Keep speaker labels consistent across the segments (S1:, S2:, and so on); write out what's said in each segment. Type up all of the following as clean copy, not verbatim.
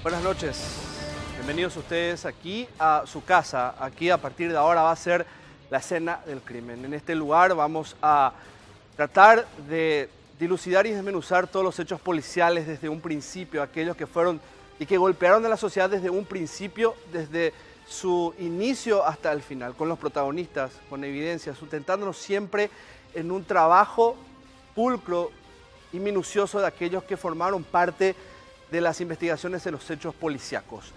S1: Buenas noches, bienvenidos ustedes aquí a su casa. Aquí a partir de ahora va a ser la escena del crimen. En este lugar vamos a tratar de dilucidar y desmenuzar todos los hechos policiales desde un principio, aquellos que fueron y que golpearon a la sociedad desde un principio, desde su inicio hasta el final, con los protagonistas, con evidencias, sustentándonos siempre en un trabajo pulcro y minucioso de aquellos que formaron parte de las investigaciones de los hechos policíacos.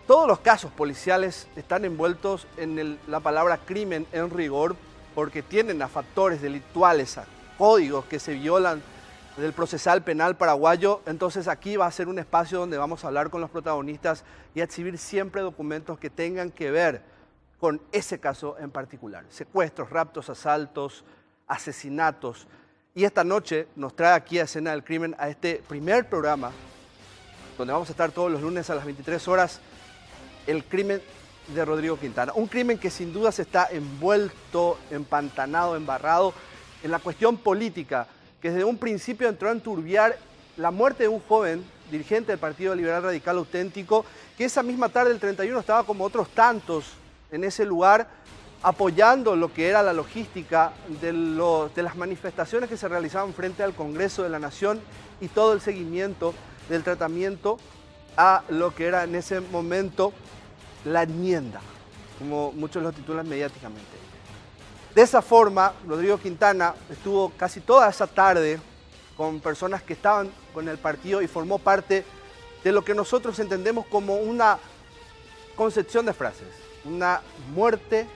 S1: Todos los casos policiales están envueltos en la palabra crimen en rigor porque tienen a factores delictuales, a códigos que se violan del procesal penal paraguayo. Entonces aquí va a ser un espacio donde vamos a hablar con los protagonistas y a exhibir siempre documentos que tengan que ver con ese caso en particular. Secuestros, raptos, asaltos, asesinatos. Y esta noche nos trae aquí a Escena del Crimen a este primer programa donde vamos a estar todos los lunes a las 23 horas, el crimen de Rodrigo Quintana. Un crimen que sin duda se está envuelto, empantanado, embarrado en la cuestión política, que desde un principio entró a enturbiar la muerte de un joven dirigente del Partido Liberal Radical Auténtico, que esa misma tarde del 31 estaba como otros tantos en ese lugar, apoyando lo que era la logística de las manifestaciones que se realizaban frente al Congreso de la Nación y todo el seguimiento del tratamiento a lo que era en ese momento la enmienda, como muchos lo titulan mediáticamente. De esa forma, Rodrigo Quintana estuvo casi toda esa tarde con personas que estaban con el partido y formó parte de lo que nosotros entendemos como una concepción de frases, una muerte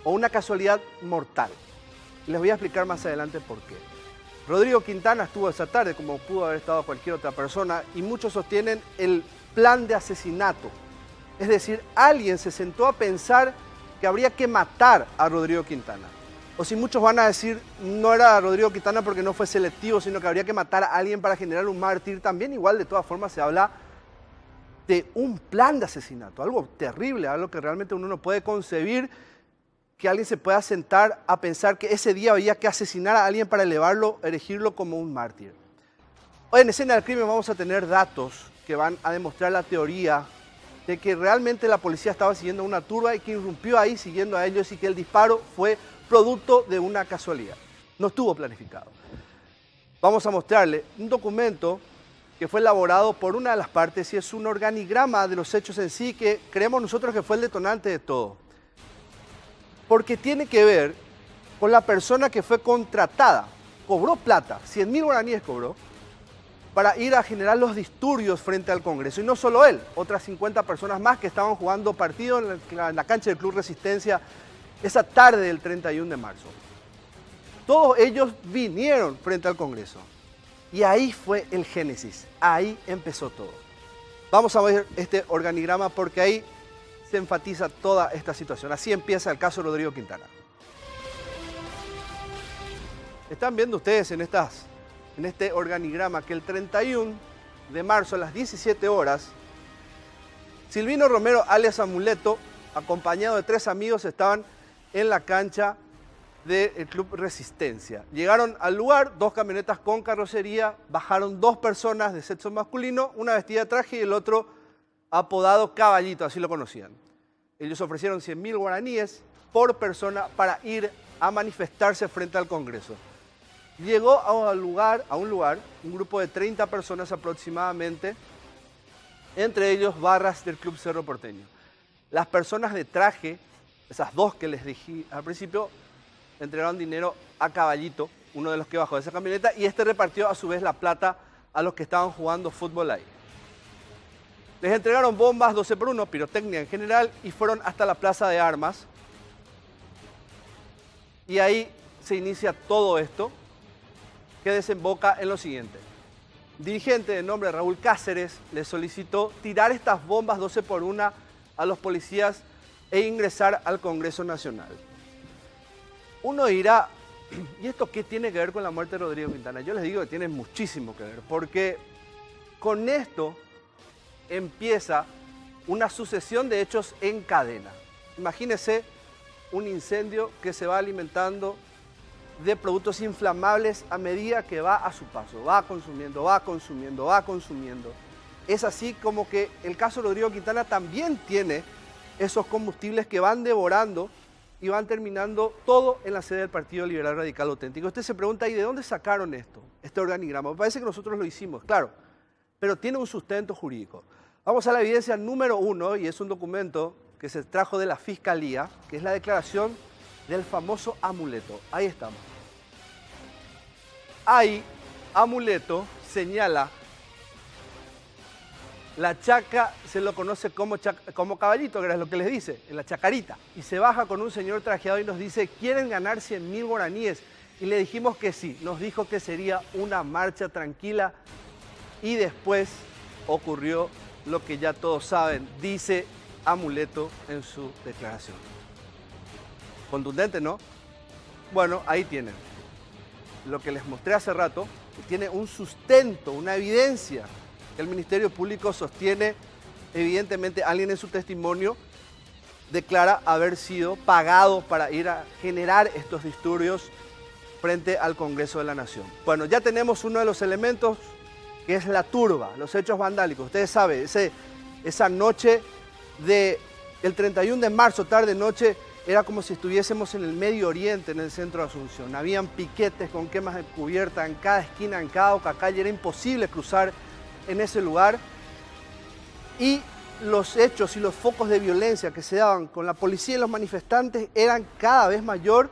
S1: o una casualidad mortal. Les voy a explicar más adelante por qué. Rodrigo Quintana estuvo esa tarde, como pudo haber estado cualquier otra persona, y muchos sostienen el plan de asesinato. Es decir, alguien se sentó a pensar que habría que matar a Rodrigo Quintana. O si muchos van a decir, no era Rodrigo Quintana porque no fue selectivo, sino que habría que matar a alguien para generar un mártir. También igual, de todas formas, se habla de un plan de asesinato, algo terrible, algo que realmente uno no puede concebir, que alguien se pueda sentar a pensar que ese día había que asesinar a alguien para elevarlo, erigirlo como un mártir. Hoy en Escena del Crimen vamos a tener datos que van a demostrar la teoría de que realmente la policía estaba siguiendo una turba y que irrumpió ahí siguiendo a ellos y que el disparo fue producto de una casualidad. No estuvo planificado. Vamos a mostrarle un documento que fue elaborado por una de las partes y es un organigrama de los hechos en sí que creemos nosotros que fue el detonante de todo. Porque tiene que ver con la persona que fue contratada, cobró plata, 100.000 guaraníes cobró, para ir a generar los disturbios frente al Congreso. Y no solo él, otras 50 personas más que estaban jugando partido en la cancha del Club Resistencia esa tarde del 31 de marzo. Todos ellos vinieron frente al Congreso. Y ahí fue el génesis, ahí empezó todo. Vamos a ver este organigrama porque ahí se enfatiza toda esta situación. Así empieza el caso de Rodrigo Quintana. Están viendo ustedes en este organigrama que el 31 de marzo a las 17 horas, Silvino Romero, alias Amuleto, acompañado de 3 amigos, estaban en la cancha del Club Resistencia. Llegaron al lugar, 2 camionetas con carrocería, bajaron 2 personas de sexo masculino, una vestida de traje y el otro apodado Caballito, así lo conocían. Ellos ofrecieron 100.000 guaraníes por persona para ir a manifestarse frente al Congreso. Llegó a un lugar, un grupo de 30 personas aproximadamente, entre ellos barras del Club Cerro Porteño. Las personas de traje, esas 2 que les dije al principio, entregaron dinero a Caballito, uno de los que bajó de esa camioneta, y este repartió a su vez la plata a los que estaban jugando fútbol ahí. Les entregaron bombas 12x1, pirotecnia en general, y fueron hasta la plaza de armas. Y ahí se inicia todo esto, que desemboca en lo siguiente. Dirigente de nombre Raúl Cáceres les solicitó tirar estas bombas 12x1 a los policías e ingresar al Congreso Nacional. Uno dirá, ¿y esto qué tiene que ver con la muerte de Rodrigo Quintana? Yo les digo que tiene muchísimo que ver, porque con esto empieza una sucesión de hechos en cadena. Imagínense un incendio que se va alimentando de productos inflamables a medida que va a su paso, va consumiendo, va consumiendo, va consumiendo. es así como que el caso Rodrigo Quintana también tiene esos combustibles que van devorando y van terminando todo en la sede del Partido Liberal Radical Auténtico. Usted se pregunta, ¿y de dónde sacaron esto, este organigrama? Me parece que nosotros lo hicimos, claro, pero tiene un sustento jurídico. Vamos a la evidencia número 1, y es un documento que se trajo de la Fiscalía, que es la declaración del famoso amuleto. Ahí estamos. Ahí, amuleto señala, la chaca se lo conoce como caballito, que es lo que les dice, en la chacarita. Y se baja con un señor trajeado y nos dice, ¿quieren ganar 100.000 guaraníes? Y le dijimos que sí, nos dijo que sería una marcha tranquila y después ocurrió lo que ya todos saben, dice amuleto en su declaración. Contundente, ¿no? Bueno, ahí tienen. Lo que les mostré hace rato, que tiene un sustento, una evidencia que el Ministerio Público sostiene. Evidentemente, alguien en su testimonio declara haber sido pagado para ir a generar estos disturbios frente al Congreso de la Nación. Bueno, ya tenemos uno de los elementos, que es la turba, los hechos vandálicos. Ustedes saben, esa noche del 31 de marzo, tarde-noche, era como si estuviésemos en el Medio Oriente, en el centro de Asunción. Habían piquetes con quemas de cubierta en cada esquina, en cada calle. Era imposible cruzar en ese lugar. Y los hechos y los focos de violencia que se daban con la policía y los manifestantes eran cada vez mayor,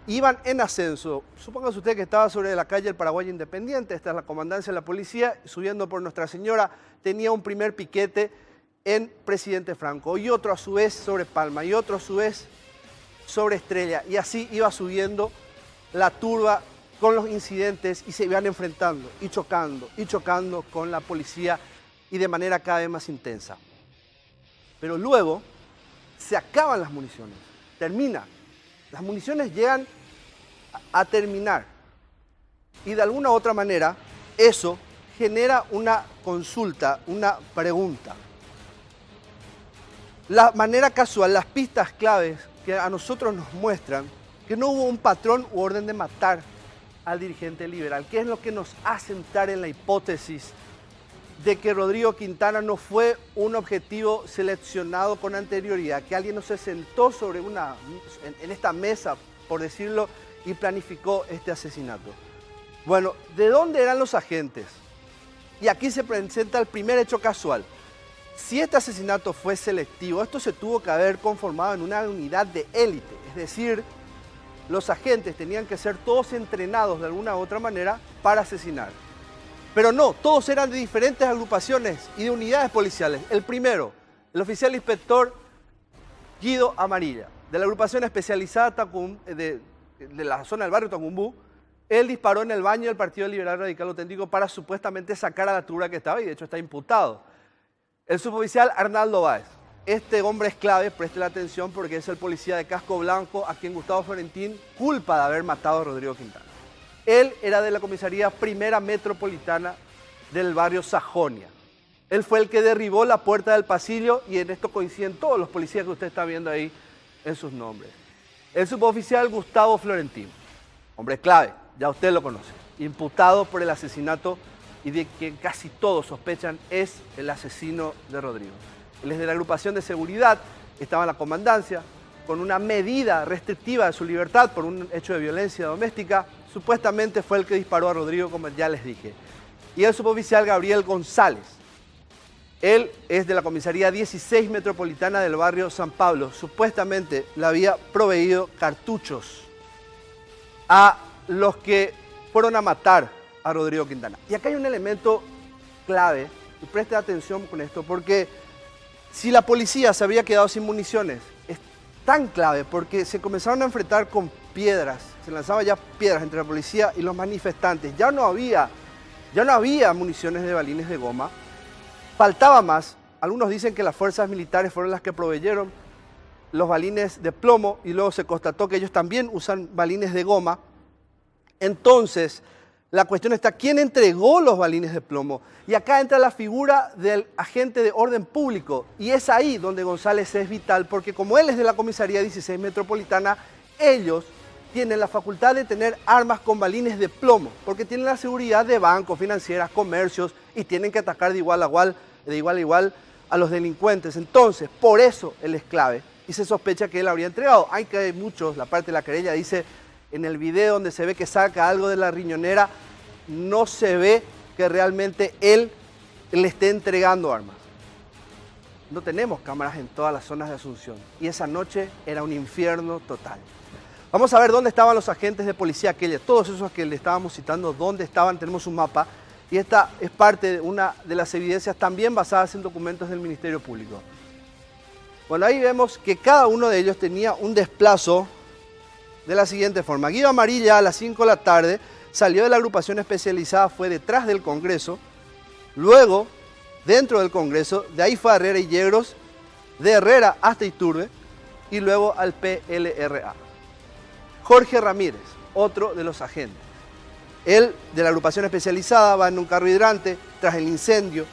S1: iban en ascenso. Supóngase usted que estaba sobre la calle del Paraguay Independiente, esta es la comandancia de la policía, subiendo por Nuestra Señora, tenía un primer piquete en Presidente Franco, y otro a su vez sobre Palma, y otro a su vez sobre Estrella, y así iba subiendo la turba con los incidentes y se iban enfrentando y chocando con la policía y de manera cada vez más intensa. Pero luego se acaban las municiones, termina. Las municiones llegan a terminar y de alguna u otra manera eso genera una consulta, una pregunta. La manera casual, las pistas claves que a nosotros nos muestran que no hubo un patrón u orden de matar al dirigente liberal, que es lo que nos hace entrar en la hipótesis de que Rodrigo Quintana no fue un objetivo seleccionado con anterioridad, que alguien no se sentó sobre en esta mesa, por decirlo, y planificó este asesinato. Bueno, ¿de dónde eran los agentes? Y aquí se presenta el primer hecho casual. Si este asesinato fue selectivo, esto se tuvo que haber conformado en una unidad de élite, es decir, los agentes tenían que ser todos entrenados de alguna u otra manera para asesinar. Pero no, todos eran de diferentes agrupaciones y de unidades policiales. El primero, el oficial inspector Guido Amarilla, de la agrupación especializada de la zona del barrio Tacumbú, él disparó en el baño del Partido Liberal Radical Auténtico para supuestamente sacar a la turba que estaba, y de hecho está imputado. El suboficial Arnaldo Báez, este hombre es clave, preste la atención porque es el policía de casco blanco a quien Gustavo Florentín culpa de haber matado a Rodrigo Quintana. Él era de la comisaría primera metropolitana del barrio Sajonia. Él fue el que derribó la puerta del pasillo y en esto coinciden todos los policías que usted está viendo ahí en sus nombres. El suboficial Gustavo Florentín, hombre clave, ya usted lo conoce, imputado por el asesinato y de quien casi todos sospechan es el asesino de Rodrigo. Él es de la agrupación de seguridad, estaba en la comandancia, con una medida restrictiva de su libertad por un hecho de violencia doméstica. Supuestamente fue el que disparó a Rodrigo, como ya les dije. Y el suboficial Gabriel González. Él es de la comisaría 16 metropolitana del barrio San Pablo. Supuestamente le había proveído cartuchos a los que fueron a matar a Rodrigo Quintana. Y acá hay un elemento clave, y preste atención con esto, porque si la policía se había quedado sin municiones, es tan clave porque se comenzaron a enfrentar con piedras, se lanzaban ya piedras entre la policía y los manifestantes. Ya no había municiones de balines de goma, faltaba más. Algunos dicen que las fuerzas militares fueron las que proveyeron los balines de plomo y luego se constató que ellos también usan balines de goma. Entonces, la cuestión está, ¿quién entregó los balines de plomo? Y acá entra la figura del agente de orden público. Y es ahí donde González es vital, porque como él es de la comisaría 16 metropolitana, ellos tienen la facultad de tener armas con balines de plomo, porque tienen la seguridad de bancos, financieras, comercios, y tienen que atacar de igual a igual de igual a igual a los delincuentes. Entonces, por eso él es clave y se sospecha que él habría entregado. Hay muchos, la parte de la querella dice, en el video donde se ve que saca algo de la riñonera, no se ve que realmente él le esté entregando armas. No tenemos cámaras en todas las zonas de Asunción y esa noche era un infierno total. Vamos a ver dónde estaban los agentes de policía aquella, todos esos que le estábamos citando, dónde estaban, tenemos un mapa y esta es parte de una de las evidencias también basadas en documentos del Ministerio Público. Bueno, ahí vemos que cada uno de ellos tenía un desplazo de la siguiente forma. Guido Amarilla a las 5 de la tarde salió de la agrupación especializada, fue detrás del Congreso, luego dentro del Congreso, de ahí fue a Herrera y Yegros, de Herrera hasta Iturbe y luego al PLRA. Jorge Ramírez, otro de los agentes. Él, de la agrupación especializada, va en un carro hidrante tras el incendio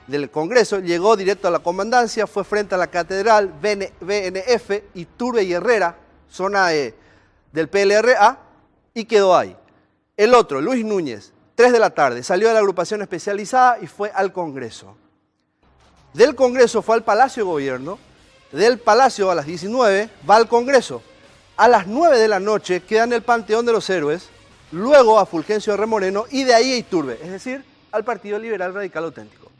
S1: del Congreso, llegó directo a la comandancia, fue frente a la Catedral, BNF, Iturbe y Herrera, zona del PLRA, y quedó ahí. El otro, Luis Núñez, 3 de la tarde, salió de la agrupación especializada y fue al Congreso. Del Congreso fue al Palacio de Gobierno, del Palacio a las 19 va al Congreso. A las 9 de la noche queda en el Panteón de los Héroes, luego a Fulgencio R. Moreno y de ahí a Iturbe, es decir, al Partido Liberal Radical Auténtico.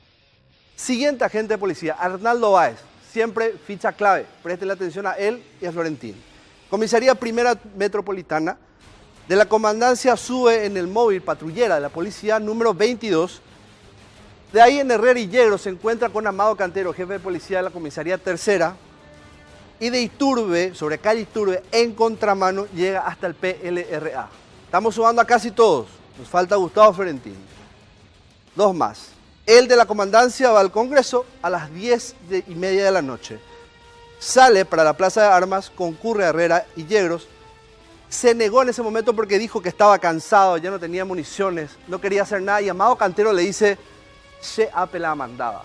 S1: Siguiente agente de policía, Arnaldo Báez, siempre ficha clave, presten atención a él y a Florentín. Comisaría Primera Metropolitana, de la comandancia sube en el móvil patrullera de la policía número 22. De ahí en Herrera y Yegros se encuentra con Amado Cantero, jefe de policía de la comisaría tercera. Y de Iturbe, sobre calle Iturbe, en contramano, llega hasta el PLRA. Estamos sumando a casi todos. Nos falta Gustavo Florentín. 2 más. El de la comandancia va al Congreso a las 10:30 de la noche. Sale para la Plaza de Armas, concurre a Herrera y Yegros. Se negó en ese momento porque dijo que estaba cansado, ya no tenía municiones, no quería hacer nada. Y Amado Cantero le dice, se apela mandaba.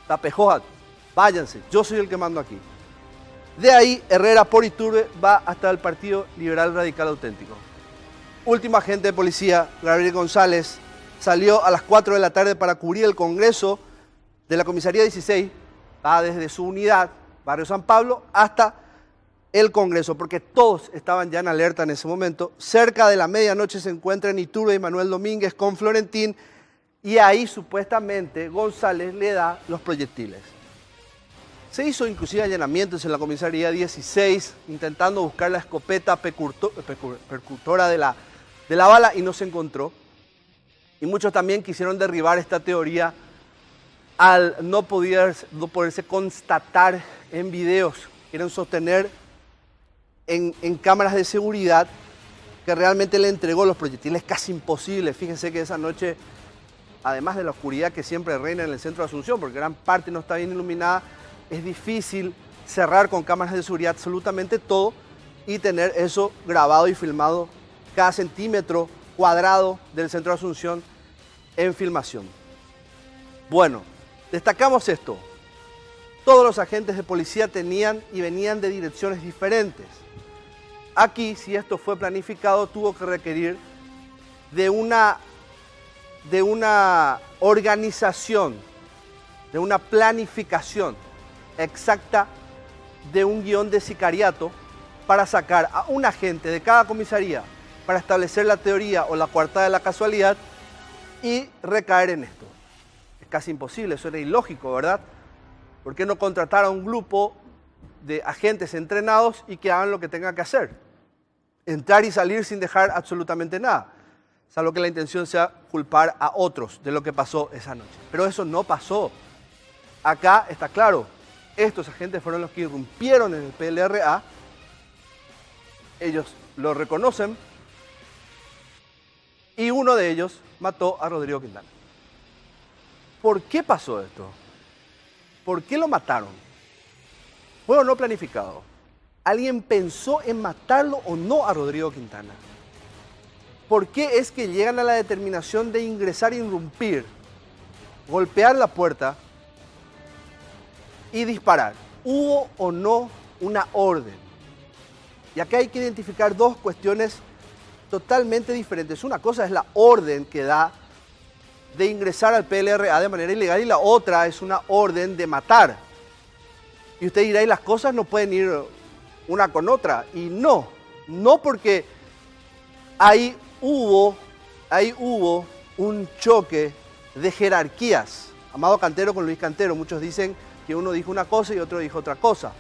S1: Tapejoat, váyanse, yo soy el que mando aquí. De ahí, Herrera por Iturbe va hasta el Partido Liberal Radical Auténtico. Último agente de policía, Gabriel González, salió a las 4 de la tarde para cubrir el Congreso de la Comisaría 16, va desde su unidad, Barrio San Pablo, hasta el Congreso, porque todos estaban ya en alerta en ese momento. Cerca de la medianoche se encuentra en Iturbe y Manuel Domínguez con Florentín y ahí supuestamente González le da los proyectiles. Se hizo inclusive allanamientos en la comisaría 16 intentando buscar la escopeta percutora de la bala y no se encontró. Y muchos también quisieron derribar esta teoría al no poderse constatar en videos. Quieren sostener en cámaras de seguridad que realmente le entregó los proyectiles, casi imposible. Fíjense que esa noche, además de la oscuridad que siempre reina en el centro de Asunción, porque gran parte no está bien iluminada, es difícil cerrar con cámaras de seguridad absolutamente todo y tener eso grabado y filmado cada centímetro cuadrado del centro de Asunción en filmación. Bueno, destacamos esto. Todos los agentes de policía tenían y venían de direcciones diferentes. Aquí, si esto fue planificado, tuvo que requerir de una organización, de una planificación exacta, de un guión de sicariato para sacar a un agente de cada comisaría para establecer la teoría o la coartada de la casualidad y recaer en esto. Es casi imposible, eso era ilógico, ¿verdad? ¿Por qué no contratar a un grupo de agentes entrenados y que hagan lo que tengan que hacer? Entrar y salir sin dejar absolutamente nada, salvo que la intención sea culpar a otros de lo que pasó esa noche. Pero eso no pasó. Acá está claro, estos agentes fueron los que irrumpieron en el PLRA, ellos lo reconocen, y uno de ellos mató a Rodrigo Quintana. ¿Por qué pasó esto? ¿Por qué lo mataron? ¿Fue o no planificado? ¿Alguien pensó en matarlo o no a Rodrigo Quintana? ¿Por qué es que llegan a la determinación de ingresar e irrumpir, golpear la puerta y disparar? ¿Hubo o no una orden? Y acá hay que identificar dos cuestiones totalmente diferentes. Una cosa es la orden que da de ingresar al PLRA de manera ilegal y la otra es una orden de matar. Y usted dirá, y las cosas no pueden ir una con otra. Y no porque ahí hubo un choque de jerarquías. Amado Cantero con Luis Cantero, muchos dicen que uno dijo una cosa y otro dijo otra cosa.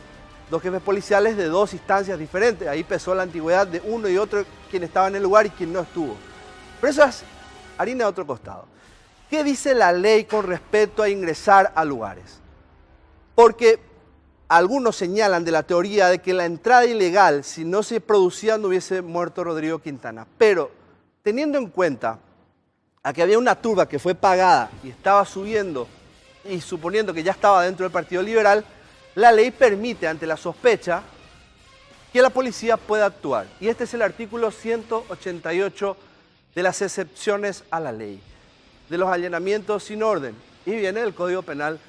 S1: Dos jefes policiales de dos instancias diferentes. Ahí pesó la antigüedad de uno y otro, quien estaba en el lugar y quien no estuvo. Pero eso es harina de otro costado. ¿Qué dice la ley con respecto a ingresar a lugares? Porque algunos señalan de la teoría de que la entrada ilegal, si no se producía, no hubiese muerto Rodrigo Quintana. Pero teniendo en cuenta a que había una turba que fue pagada y estaba subiendo, y suponiendo que ya estaba dentro del Partido Liberal, la ley permite, ante la sospecha, que la policía pueda actuar. Y este es el artículo 188 de las excepciones a la ley, de los allanamientos sin orden, y viene del Código Penal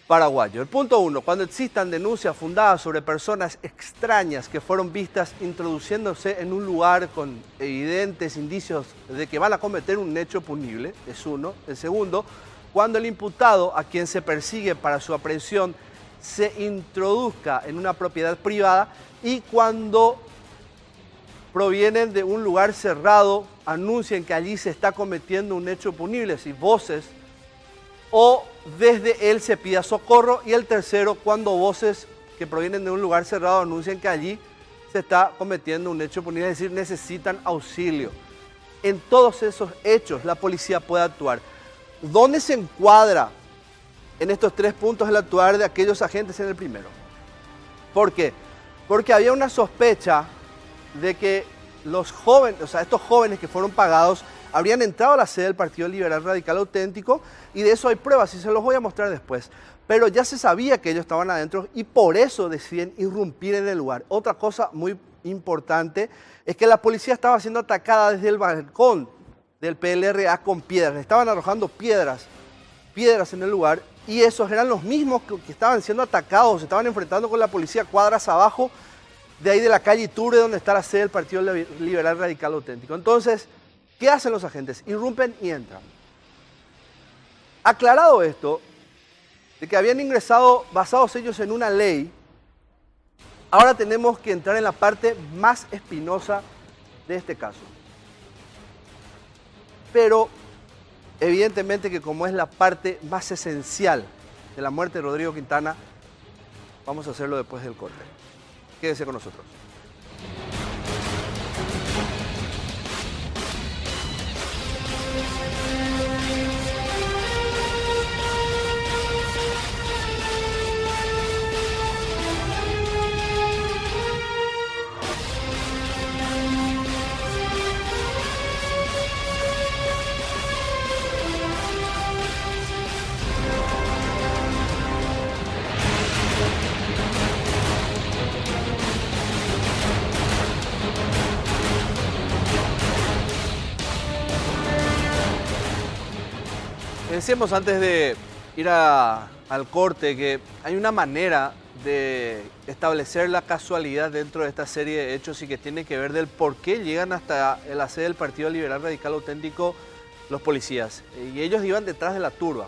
S1: paraguayo. El punto 1, cuando existan denuncias fundadas sobre personas extrañas que fueron vistas introduciéndose en un lugar con evidentes indicios de que van a cometer un hecho punible, es uno. El segundo, cuando el imputado a quien se persigue para su aprehensión se introduzca en una propiedad privada y cuando provienen de un lugar cerrado, anuncien que allí se está cometiendo un hecho punible, si voces, o desde él se pida socorro. Y el tercero, cuando voces que provienen de un lugar cerrado anuncian que allí se está cometiendo un hecho punible, es decir, necesitan auxilio. En todos esos hechos la policía puede actuar. ¿Dónde se encuadra en estos tres puntos el actuar de aquellos agentes en el primero? ¿Por qué? Porque había una sospecha de que los jóvenes, estos jóvenes que fueron pagados, habrían entrado a la sede del Partido Liberal Radical Auténtico, y de eso hay pruebas y se los voy a mostrar después. Pero ya se sabía que ellos estaban adentro y por eso deciden irrumpir en el lugar. Otra cosa muy importante es que la policía estaba siendo atacada desde el balcón del PLRA con piedras. Estaban arrojando piedras en el lugar, y esos eran los mismos que estaban siendo atacados, se estaban enfrentando con la policía cuadras abajo de ahí de la calle Iturbe, donde está la sede del Partido Liberal Radical Auténtico. Entonces, ¿qué hacen los agentes? Irrumpen y entran. Aclarado esto, de que habían ingresado basados ellos en una ley, ahora tenemos que entrar en la parte más espinosa de este caso. Pero evidentemente que como es la parte más esencial de la muerte de Rodrigo Quintana, vamos a hacerlo después del corte. Quédese con nosotros. Decíamos antes de ir al corte que hay una manera de establecer la casualidad dentro de esta serie de hechos y que tiene que ver del por qué llegan hasta la sede del Partido Liberal Radical Auténtico los policías. Y ellos iban detrás de la turba.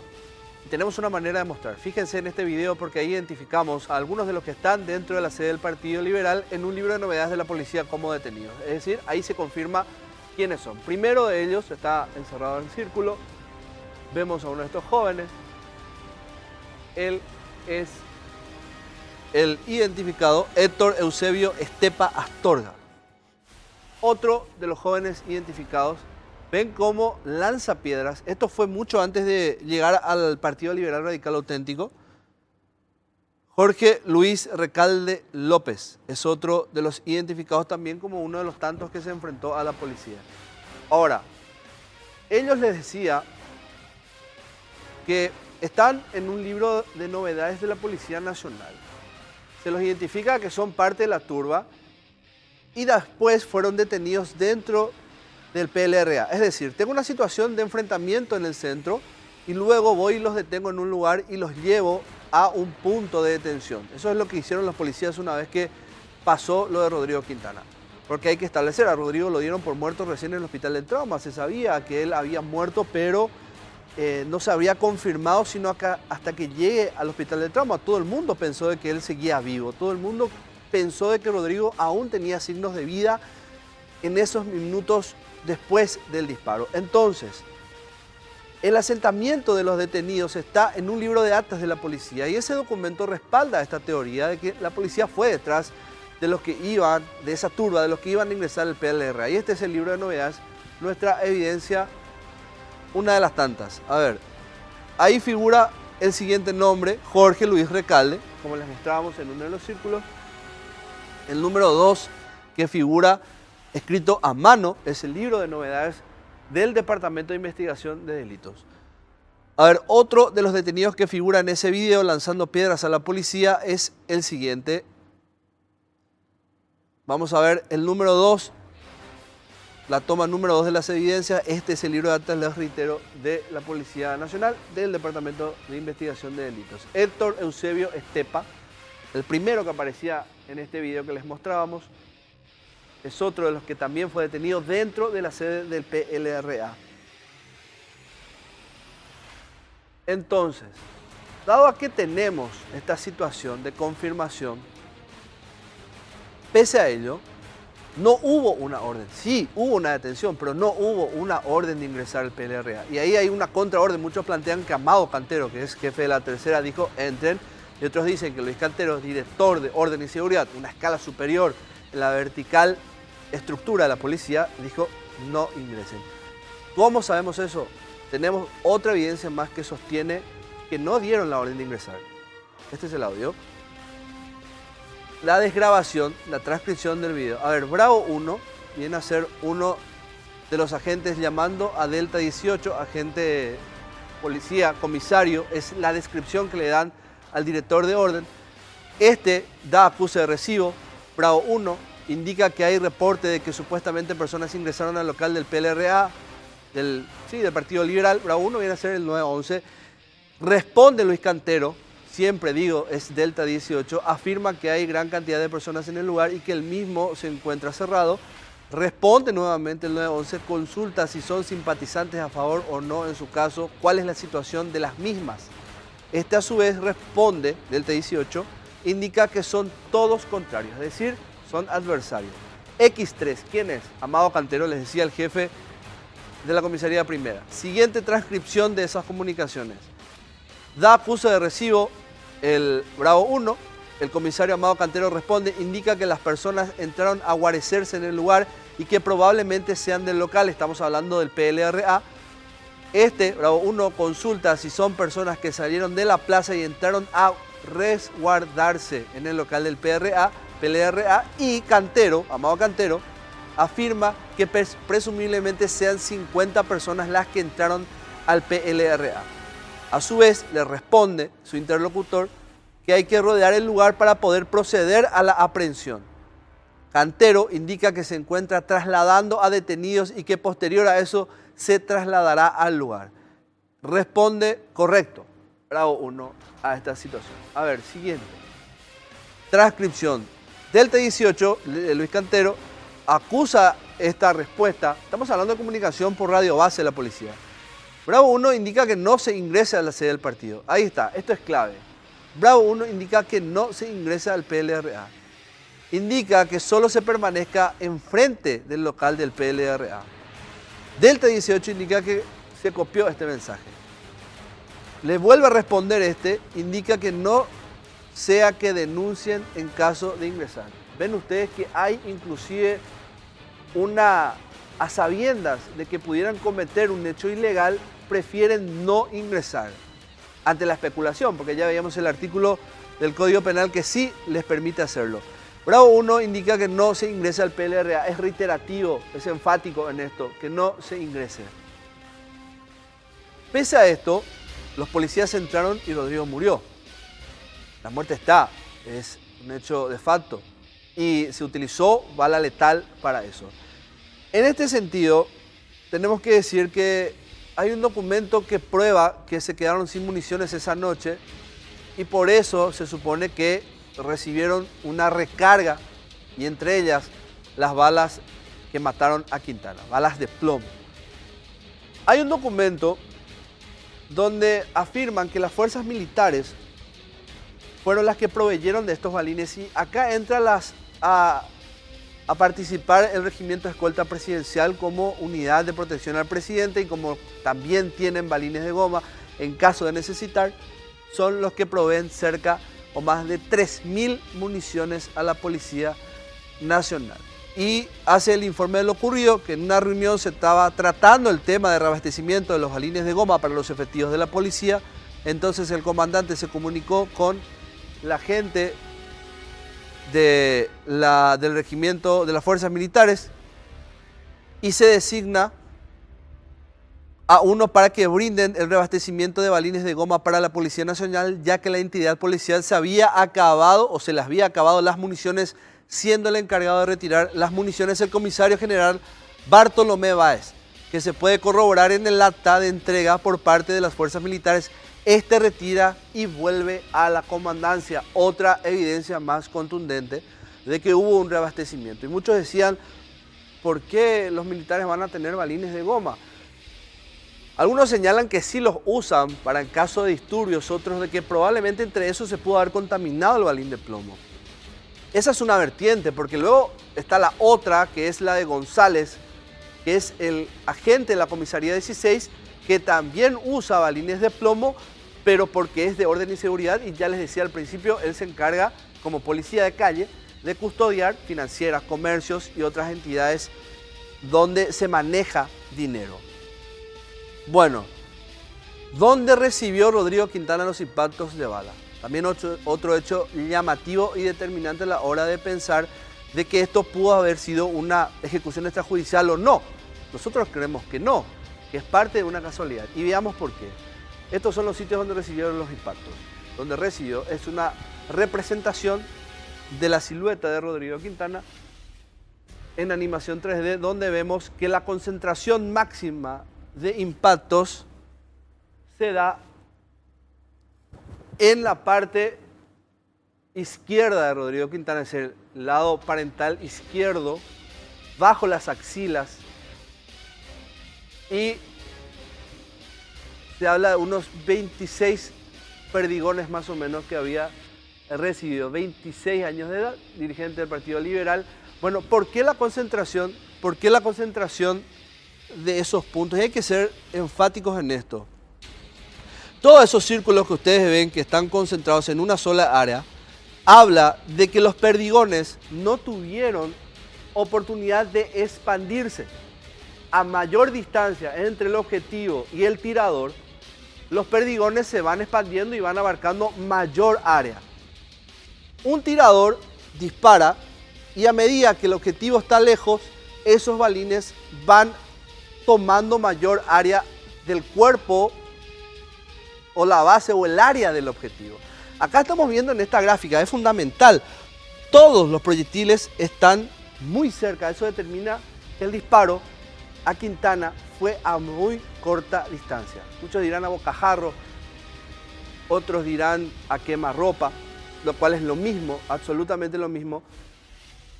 S1: Y tenemos una manera de mostrar. Fíjense en este video porque ahí identificamos a algunos de los que están dentro de la sede del Partido Liberal en un libro de novedades de la policía como detenidos. Es decir, ahí se confirma quiénes son. Primero de ellos está encerrado en círculo. Vemos a uno de estos jóvenes. Él es el identificado Héctor Eusebio Estepa Astorga. Otro de los jóvenes identificados, ven cómo lanza piedras. Esto fue mucho antes de llegar al Partido Liberal Radical Auténtico. Jorge Luis Recalde López es otro de los identificados también como uno de los tantos que se enfrentó a la policía. Ahora, ellos les decía que están en un libro de novedades de la Policía Nacional. Se los identifica que son parte de la turba y después fueron detenidos dentro del PLRA. Es decir, tengo una situación de enfrentamiento en el centro y luego voy y los detengo en un lugar y los llevo a un punto de detención. Eso es lo que hicieron los policías una vez que pasó lo de Rodrigo Quintana. Porque hay que establecer, a Rodrigo lo dieron por muerto recién en el hospital del trauma. Se sabía que él había muerto, pero no se habría confirmado sino hasta que llegue al hospital de trauma. Todo el mundo pensó de que él seguía vivo, todo el mundo pensó de que Rodrigo aún tenía signos de vida en esos minutos después del disparo. Entonces, el asentamiento de los detenidos está en un libro de actas de la policía y ese documento respalda esta teoría de que la policía fue detrás de los que iban, de esa turba, de los que iban a ingresar al PLRA. Y este es el libro de novedades, nuestra evidencia, una de las tantas. A ver, ahí figura el siguiente nombre, Jorge Luis Recalde, como les mostrábamos en uno de los círculos. El número 2 que figura escrito a mano es el libro de novedades del Departamento de Investigación de Delitos. A ver, otro de los detenidos que figura en ese video lanzando piedras a la policía es el siguiente. Vamos a ver el número 2, la toma número 2 de las evidencias. Este es el libro de actas, les reitero, de la Policía Nacional, del Departamento de Investigación de Delitos. Héctor Eusebio Estepa, el primero que aparecía en este video que les mostrábamos, es otro de los que también fue detenido dentro de la sede del PLRA. Entonces, dado a que tenemos esta situación de confirmación, pese a ello, no hubo una orden. Sí, hubo una detención, pero no hubo una orden de ingresar al PLRA. Y ahí hay una contraorden. Muchos plantean que Amado Cantero, que es jefe de la tercera, dijo entren. Y otros dicen que Luis Cantero es director de orden y seguridad, una escala superior en la vertical estructura de la policía, dijo no ingresen. ¿Cómo sabemos eso? Tenemos otra evidencia más que sostiene que no dieron la orden de ingresar. Este es el audio. La desgrabación, la transcripción del video. A ver, Bravo 1 viene a ser uno de los agentes llamando a Delta 18, agente policía, comisario, es la descripción que le dan al director de orden. Este da acuse de recibo. Bravo 1 indica que hay reporte de que supuestamente personas ingresaron al local del PLRA, del Partido Liberal. Bravo 1 viene a ser el 911. Responde Luis Cantero, siempre digo es Delta 18, afirma que hay gran cantidad de personas en el lugar y que el mismo se encuentra cerrado. Responde nuevamente el 911, consulta si son simpatizantes a favor o no en su caso, cuál es la situación de las mismas. Este a su vez responde, Delta 18, indica que son todos contrarios, es decir, son adversarios. X3, ¿quién es? Amado Cantero, les decía el jefe de la comisaría primera. Siguiente transcripción de esas comunicaciones. Da acuse de recibo el Bravo 1, el comisario Amado Cantero responde, indica que las personas entraron a guarecerse en el lugar y que probablemente sean del local, estamos hablando del PLRA. Este, Bravo 1, consulta si son personas que salieron de la plaza y entraron a resguardarse en el local del PLRA, y Cantero, Amado Cantero, afirma que presumiblemente sean 50 personas las que entraron al PLRA. A su vez, le responde su interlocutor que hay que rodear el lugar para poder proceder a la aprehensión. Cantero indica que se encuentra trasladando a detenidos y que posterior a eso se trasladará al lugar. Responde correcto, Bravo 1, a esta situación. A ver, siguiente. Transcripción. Delta 18, Luis Cantero, acusa esta respuesta. Estamos hablando de comunicación por radio base de la policía. Bravo 1 indica que no se ingresa a la sede del partido. Ahí está, esto es clave. Bravo 1 indica que no se ingresa al PLRA. Indica que solo se permanezca enfrente del local del PLRA. Delta 18 indica que se copió este mensaje. Le vuelve a responder este, indica que no sea que denuncien en caso de ingresar. Ven ustedes que hay inclusive a sabiendas de que pudieran cometer un hecho ilegal, prefieren no ingresar ante la especulación, porque ya veíamos el artículo del Código Penal que sí les permite hacerlo. Bravo 1 indica que no se ingresa al PLRA, es reiterativo, es enfático en esto, que no se ingrese. Pese a esto, los policías entraron y Rodrigo murió. La muerte está, es un hecho de facto y se utilizó bala letal para eso. En este sentido, tenemos que decir que hay un documento que prueba que se quedaron sin municiones esa noche y por eso se supone que recibieron una recarga y entre ellas las balas que mataron a Quintana, balas de plomo. Hay un documento donde afirman que las fuerzas militares fueron las que proveyeron de estos balines, y acá entra a participar el Regimiento Escolta Presidencial como unidad de protección al presidente, y como también tienen balines de goma en caso de necesitar, son los que proveen cerca o más de 3.000 municiones a la Policía Nacional. Y hace el informe de lo ocurrido que en una reunión se estaba tratando el tema de reabastecimiento de los balines de goma para los efectivos de la policía. Entonces el comandante se comunicó con la gente del regimiento de las fuerzas militares y se designa a uno para que brinden el reabastecimiento de balines de goma para la Policía Nacional, ya que la entidad policial se había acabado o se les había acabado las municiones, siendo el encargado de retirar las municiones el comisario general Bartolomé Báez, que se puede corroborar en el acta de entrega por parte de las fuerzas militares. Este retira y vuelve a la comandancia, otra evidencia más contundente de que hubo un reabastecimiento. Y muchos decían, ¿por qué los militares van a tener balines de goma? Algunos señalan que sí los usan para en caso de disturbios, otros de que probablemente entre esos se pudo haber contaminado el balín de plomo. Esa es una vertiente, porque luego está la otra, que es la de González, que es el agente de la comisaría 16, que también usa balines de plomo, pero porque es de orden y seguridad, y ya les decía al principio, él se encarga como policía de calle de custodiar financieras, comercios y otras entidades donde se maneja dinero. Bueno, ¿dónde recibió Rodrigo Quintana los impactos de bala? También otro hecho llamativo y determinante a la hora de pensar de que esto pudo haber sido una ejecución extrajudicial o no. Nosotros creemos que no, que es parte de una casualidad. Y veamos por qué. Estos son los sitios donde recibieron los impactos. Donde recibió es una representación de la silueta de Rodrigo Quintana en animación 3D, donde vemos que la concentración máxima de impactos se da en la parte izquierda de Rodrigo Quintana, es el lado parental izquierdo, bajo las axilas, y se habla de unos 26 perdigones más o menos que había recibido, 26 años de edad, dirigente del Partido Liberal. Bueno, ¿por qué la concentración? ¿Por qué la concentración de esos puntos? Y hay que ser enfáticos en esto. Todos esos círculos que ustedes ven que están concentrados en una sola área, habla de que los perdigones no tuvieron oportunidad de expandirse. A mayor distancia entre el objetivo y el tirador, los perdigones se van expandiendo y van abarcando mayor área. Un tirador dispara y a medida que el objetivo está lejos, esos balines van tomando mayor área del cuerpo o la base o el área del objetivo. Acá estamos viendo en esta gráfica, es fundamental, todos los proyectiles están muy cerca, eso determina que el disparo a Quintana fue a muy corta distancia. Muchos dirán a bocajarro, otros dirán a quemarropa, lo cual es lo mismo, absolutamente lo mismo,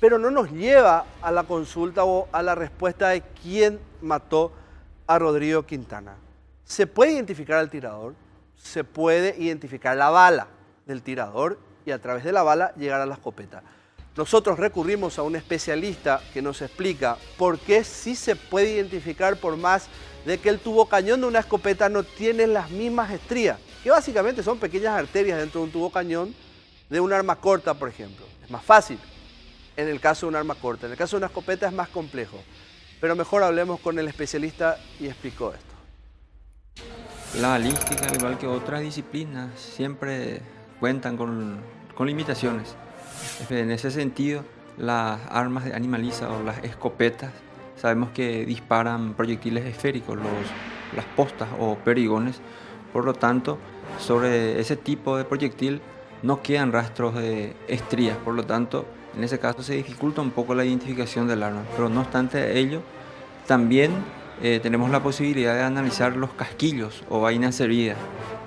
S1: pero no nos lleva a la consulta o a la respuesta de quién mató a Rodrigo Quintana. Se puede identificar al tirador, se puede identificar la bala del tirador y a través de la bala llegar a la escopeta. Nosotros recurrimos a un especialista que nos explica por qué sí se puede identificar, por más de que el tubo cañón de una escopeta no tiene las mismas estrías, que básicamente son pequeñas arterias dentro de un tubo cañón de un arma corta, por ejemplo. Es más fácil en el caso de un arma corta. En el caso de una escopeta es más complejo. Pero mejor hablemos con el especialista y explicó esto.
S2: La balística, al igual que otras disciplinas, siempre cuentan con limitaciones. En ese sentido, las armas de animaliza o las escopetas, sabemos que disparan proyectiles esféricos, las postas o perigones. Por lo tanto, sobre ese tipo de proyectil no quedan rastros de estrías. Por lo tanto, en ese caso se dificulta un poco la identificación del arma. Pero no obstante ello, también tenemos la posibilidad de analizar los casquillos o vainas heridas,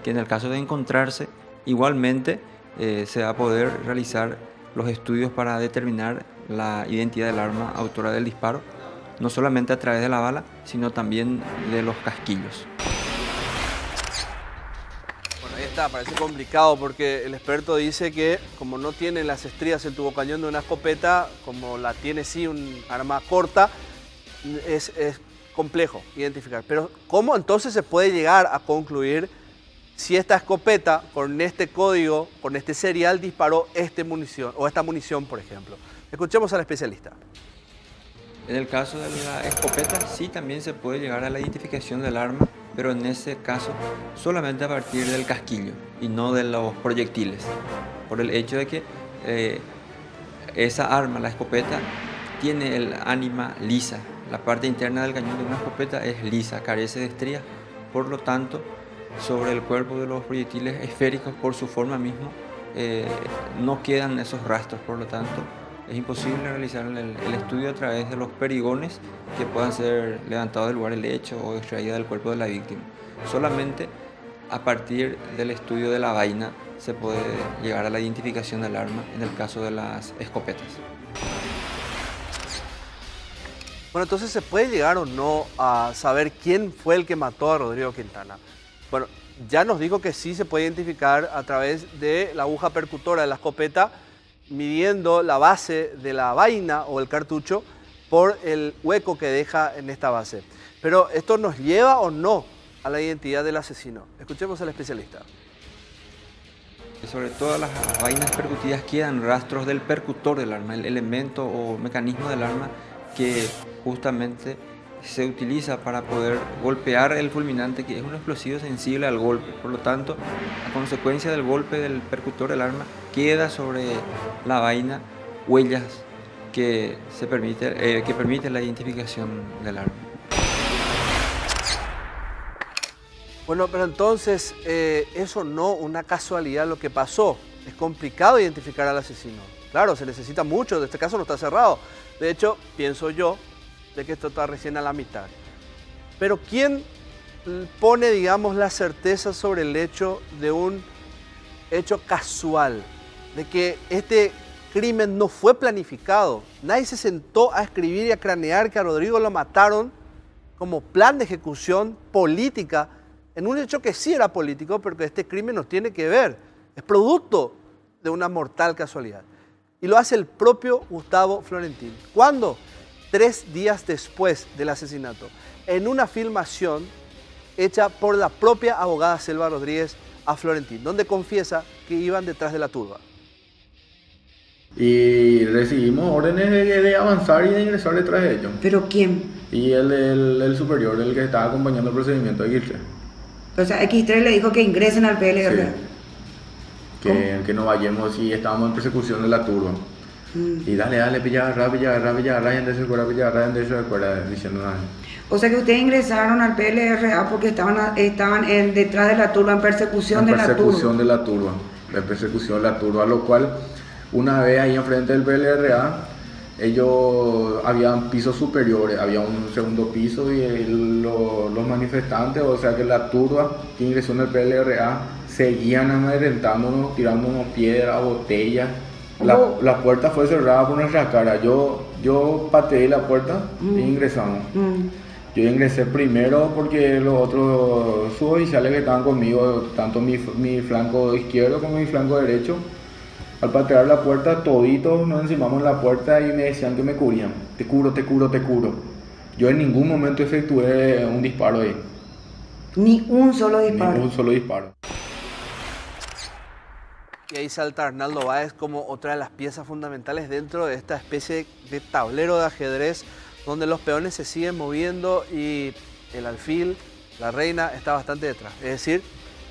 S2: que en el caso de encontrarse, igualmente se va a poder realizar los estudios para determinar la identidad del arma autora del disparo, no solamente a través de la bala, sino también de los casquillos.
S1: Ahí está, parece complicado porque el experto dice que como no tiene las estrías el tubocañón de una escopeta, como la tiene sí un arma corta, es complejo identificar. Pero ¿cómo entonces se puede llegar a concluir si esta escopeta con este código, con este serial, disparó esta munición, por ejemplo? Escuchemos al especialista.
S2: En el caso de la escopeta sí también se puede llegar a la identificación del arma, pero en ese caso solamente a partir del casquillo y no de los proyectiles, por el hecho de que esa arma, la escopeta, tiene el ánima lisa. La parte interna del cañón de una escopeta es lisa, carece de estrías, por lo tanto sobre el cuerpo de los proyectiles esféricos por su forma misma no quedan esos rastros, por lo tanto es imposible realizar el estudio a través de los perigones que puedan ser levantados del lugar del hecho o extraídos del cuerpo de la víctima. Solamente a partir del estudio de la vaina se puede llegar a la identificación del arma en el caso de las escopetas.
S1: Bueno, entonces ¿se puede llegar o no a saber quién fue el que mató a Rodrigo Quintana? Bueno, ya nos dijo que sí se puede identificar a través de la aguja percutora de la escopeta, midiendo la base de la vaina o el cartucho por el hueco que deja en esta base. Pero ¿esto nos lleva o no a la identidad del asesino? Escuchemos al especialista.
S2: Sobre todas las vainas percutidas quedan rastros del percutor del arma, el elemento o mecanismo del arma que justamente se utiliza para poder golpear el fulminante, que es un explosivo sensible al golpe. Por lo tanto, a consecuencia del golpe del percutor del arma, queda sobre la vaina huellas que permiten la identificación del arma.
S1: Bueno, pero entonces, eso no una casualidad lo que pasó. Es complicado identificar al asesino. Claro, se necesita mucho, en este caso no está cerrado. De hecho, pienso yo de que esto está recién a la mitad. Pero ¿quién pone, digamos, la certeza sobre el hecho de un hecho casual? De que este crimen no fue planificado. Nadie se sentó a escribir y a cranear que a Rodrigo lo mataron como plan de ejecución política en un hecho que sí era político, pero que este crimen no tiene que ver. Es producto de una mortal casualidad. Y lo hace el propio Gustavo Florentín. ¿Cuándo? 3 días después del asesinato, en una filmación hecha por la propia abogada Selva Rodríguez a Florentín, donde confiesa que iban detrás de la turba.
S3: Y recibimos órdenes de avanzar y de ingresar detrás de ellos.
S4: ¿Pero quién?
S3: Y el superior, el que estaba acompañando el procedimiento de X3.
S4: O sea, X3 le dijo que ingresen al PLR.
S3: Sí. Que no vayamos y estábamos en persecución de la turba. Y dale, pilla, agarra, gente se acuerda, diciendo nada.
S4: O sea que ustedes ingresaron al PLRA porque estaban detrás de la turba en persecución de la turba. En persecución de la turba, lo cual, una vez ahí enfrente del PLRA, ellos habían pisos superiores, había un segundo piso y los manifestantes, o sea que la turba que ingresó en el PLRA, seguían amedrentándonos, tirándonos piedras, botellas. La puerta fue cerrada por nuestra cara. Yo pateé la puerta e ingresamos. Yo ingresé primero porque los otros suboficiales que estaban conmigo, tanto mi flanco izquierdo como mi flanco derecho, al patear la puerta, toditos nos encimamos en la puerta y me decían que me cubrían. Te curo. Yo en ningún momento efectué un disparo ahí. Ni un solo disparo.
S3: Ningún solo disparo.
S1: Y ahí salta Arnaldo Báez como otra de las piezas fundamentales dentro de esta especie de tablero de ajedrez donde los peones se siguen moviendo y el alfil, la reina, está bastante detrás. Es decir,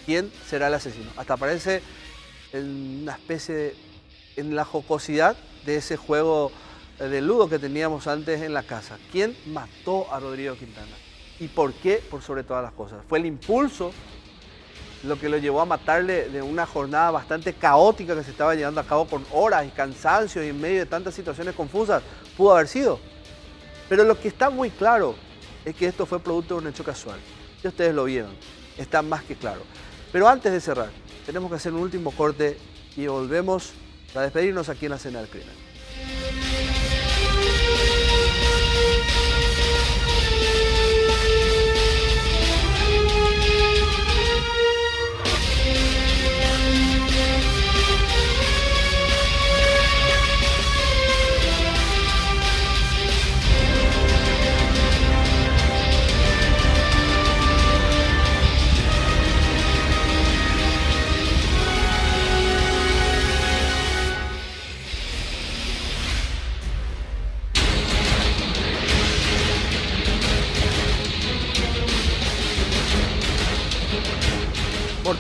S1: ¿quién será el asesino? Hasta parece una especie en la jocosidad de ese juego de ludo que teníamos antes en la casa. ¿Quién mató a Rodrigo Quintana? ¿Y por qué? Por sobre todas las cosas. ¿Fue el impulso lo que lo llevó a matarle de una jornada bastante caótica que se estaba llevando a cabo con horas y cansancios y en medio de tantas situaciones confusas? Pudo haber sido. Pero lo que está muy claro es que esto fue producto de un hecho casual. Y ustedes lo vieron, está más que claro. Pero antes de cerrar, tenemos que hacer un último corte y volvemos a despedirnos aquí en la Escena del Crimen.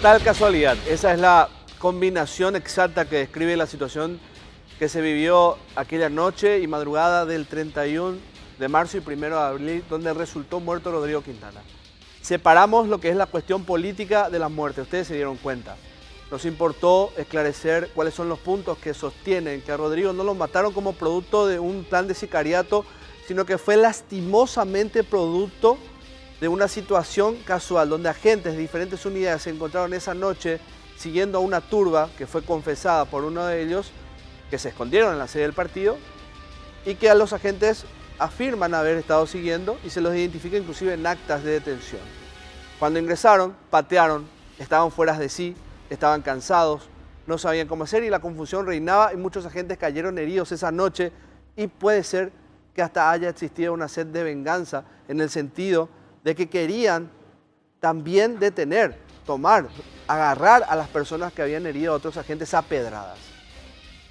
S1: mortal casualidad. Esa es la combinación exacta que describe la situación que se vivió aquella noche y madrugada del 31 de marzo y 1 de abril, donde resultó muerto Rodrigo Quintana. Separamos lo que es la cuestión política de la muerte, ustedes se dieron cuenta. Nos importó esclarecer cuáles son los puntos que sostienen que a Rodrigo no lo mataron como producto de un plan de sicariato, sino que fue lastimosamente producto de una situación casual, donde agentes de diferentes unidades se encontraron esa noche siguiendo a una turba que fue confesada por uno de ellos, que se escondieron en la sede del partido y que a los agentes afirman haber estado siguiendo y se los identifica inclusive en actas de detención. Cuando ingresaron, patearon, estaban fuera de sí, estaban cansados, no sabían cómo hacer y la confusión reinaba y muchos agentes cayeron heridos esa noche y puede ser que hasta haya existido una sed de venganza en el sentido de que querían también detener, tomar, agarrar a las personas que habían herido a otros agentes a pedradas.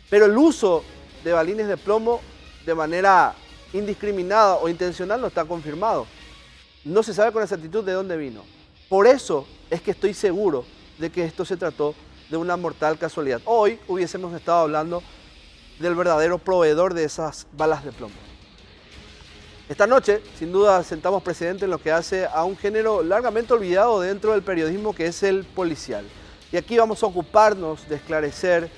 S1: Pero el uso de balines de plomo de manera indiscriminada o intencional no está confirmado. No se sabe con exactitud de dónde vino. Por eso es que estoy seguro de que esto se trató de una mortal casualidad. Hoy hubiésemos estado hablando del verdadero proveedor de esas balas de plomo. Esta noche, sin duda, sentamos precedente en lo que hace a un género largamente olvidado dentro del periodismo, que es el policial. Y aquí vamos a ocuparnos de esclarecer,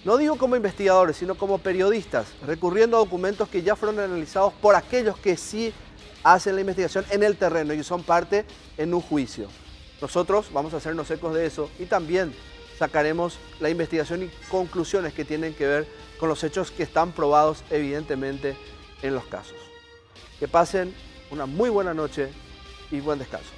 S1: no digo como investigadores, sino como periodistas, recurriendo a documentos que ya fueron analizados por aquellos que sí hacen la investigación en el terreno y son parte en un juicio. Nosotros vamos a hacernos ecos de eso y también sacaremos la investigación y conclusiones que tienen que ver con los hechos que están probados evidentemente en los casos. Que pasen una muy buena noche y buen descanso.